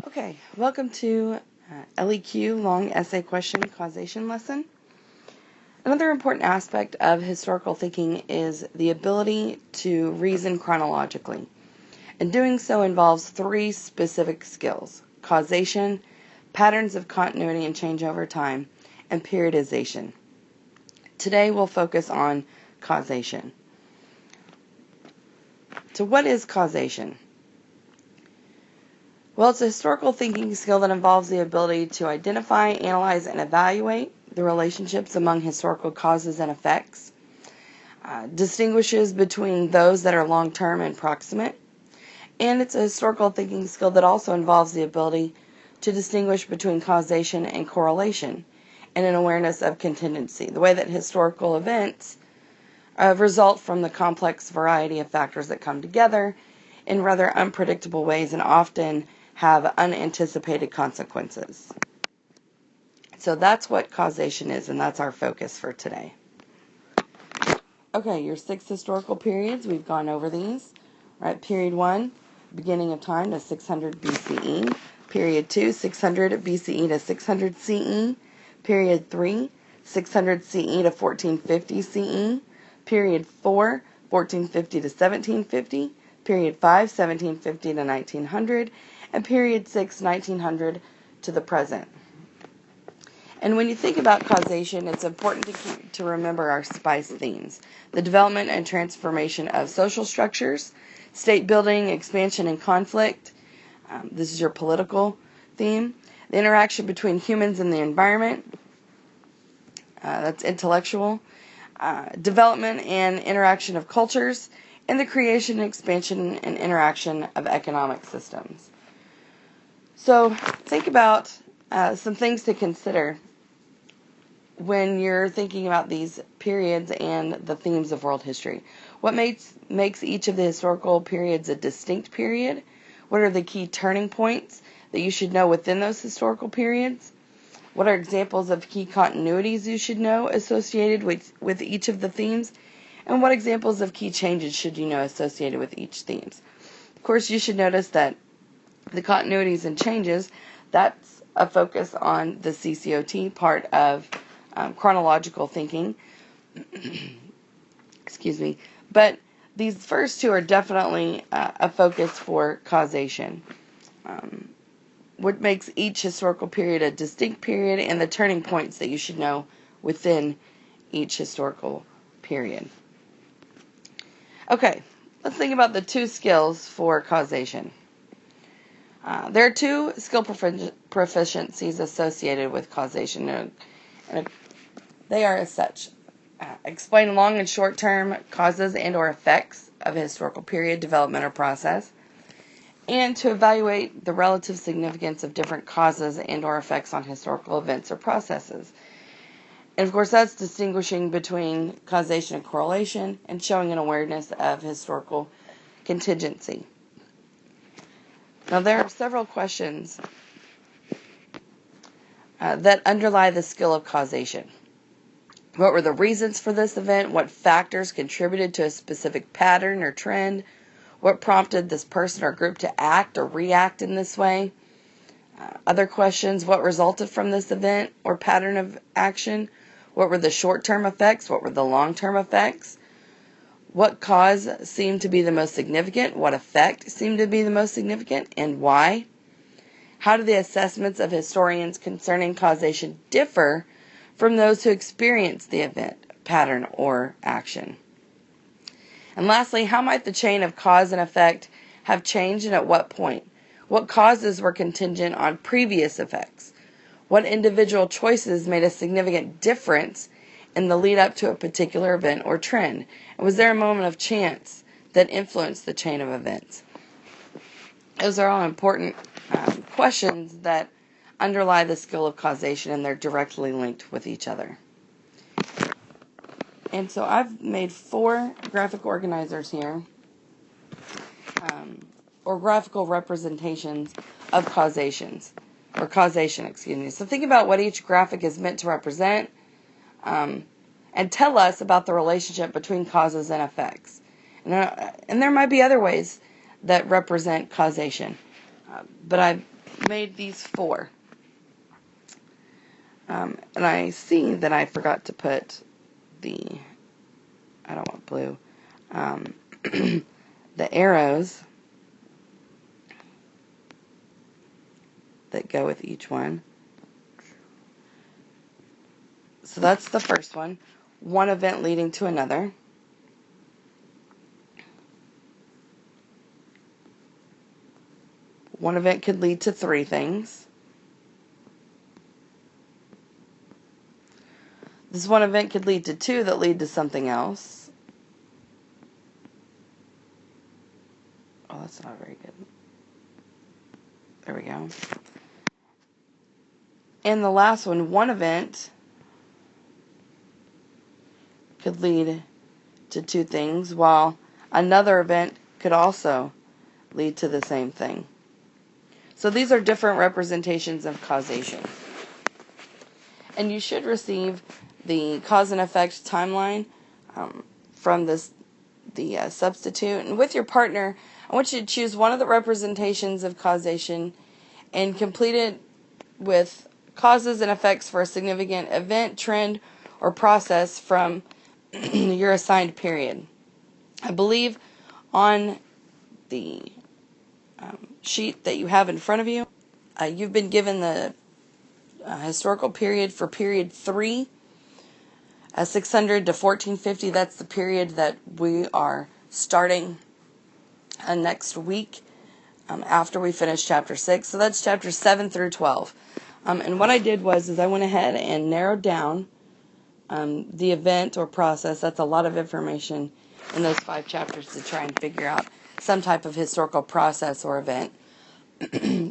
Okay, welcome to LEQ, long essay question causation lesson. Another important aspect of historical thinking is the ability to reason chronologically. And doing so involves three specific skills: causation, patterns of continuity and change over time, and periodization. Today we'll focus on causation. So what is causation? Well, it's a historical thinking skill that involves the ability to identify, analyze, and evaluate the relationships among historical causes and effects, distinguishes between those that are long-term and proximate, and it's a historical thinking skill that also involves the ability to distinguish between causation and correlation, and an awareness of contingency, the way that historical events result from the complex variety of factors that come together in rather unpredictable ways and often have unanticipated consequences. So that's what causation is, and that's our focus for today. Okay, your 6 historical periods, we've gone over these. Right, period 1, beginning of time to 600 BCE. Period 2, 600 BCE to 600 CE. Period 3, 600 CE to 1450 CE. Period 4, 1450 to 1750. Period 5, 1750 to 1900. And period 6, 1900 to the present. And when you think about causation, it's important to remember our SPICE themes: the development and transformation of social structures, state building, expansion, and conflict. This is your political theme. The interaction between humans and the environment. That's intellectual. Development and interaction of cultures, and the creation, expansion, and interaction of economic systems. So think about some things to consider when you're thinking about these periods and the themes of world history. What makes each of the historical periods a distinct period? What are the key turning points that you should know within those historical periods? What are examples of key continuities you should know associated with each of the themes? And what examples of key changes should you know associated with each themes? Of course, you should notice that the continuities and changes, that's a focus on the CCOT part of chronological thinking. Excuse me. But these first two are definitely a focus for causation. What makes each historical period a distinct period, and the turning points that you should know within each historical period. Okay, let's think about the 2 skills for causation. There are 2 skill proficiencies associated with causation. They are as such: explain long and short-term causes and or effects of a historical period, development, or process, and to evaluate the relative significance of different causes and or effects on historical events or processes. And of course, that's distinguishing between causation and correlation and showing an awareness of historical contingency. Now, there are several questions that underlie the skill of causation. What were the reasons for this event? What factors contributed to a specific pattern or trend? What prompted this person or group to act or react in this way? Other questions: what resulted from this event or pattern of action? What were the short-term effects? What were the long-term effects? What cause seemed to be the most significant? What effect seemed to be the most significant, and why? How do the assessments of historians concerning causation differ from those who experienced the event, pattern, or action? And lastly, how might the chain of cause and effect have changed, and at what point? What causes were contingent on previous effects? What individual choices made a significant difference in the lead up to a particular event or trend? And was there a moment of chance that influenced the chain of events? Those are all important questions that underlie the skill of causation, and they're directly linked with each other. And so I've made 4 graphic organizers here, or graphical representations of causation. So think about what each graphic is meant to represent, and tell us about the relationship between causes and effects. And there might be other ways that represent causation, but I've made these 4. And I see that I forgot to put I don't want blue, the arrows that go with each one. So that's the first one. One event leading to another. One event could lead to 3 things. This one event could lead to 2 that lead to something else. Oh, that's not very good. There we go. And the last one event could lead to 2 things, while another event could also lead to the same thing. So these are different representations of causation. And you should receive the cause and effect timeline from the substitute. And with your partner, I want you to choose one of the representations of causation and complete it with causes and effects for a significant event, trend, or process from your assigned period. I believe on the sheet that you have in front of you, you've been given the historical period for period 3, 600 to 1450. That's the period that we are starting next week after we finish chapter 6. So that's chapter 7 through 12. And what I did was I went ahead and narrowed down the event or process. That's a lot of information in those 5 chapters to try and figure out some type of historical process or event.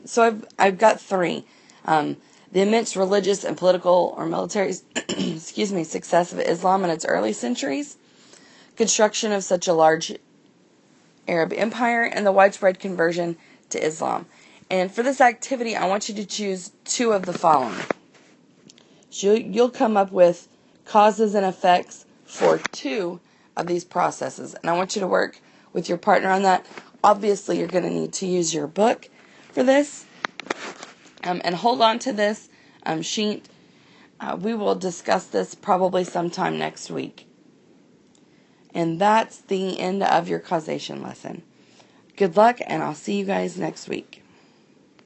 So I've got 3. The immense religious and political or military success of Islam in its early centuries, construction of such a large Arab empire, and the widespread conversion to Islam. And for this activity, I want you to choose 2 of the following. So you'll come up with causes and effects for 2 of these processes. And I want you to work with your partner on that. Obviously, you're going to need to use your book for this. And hold on to this sheet. We will discuss this probably sometime next week. And that's the end of your causation lesson. Good luck, and I'll see you guys next week.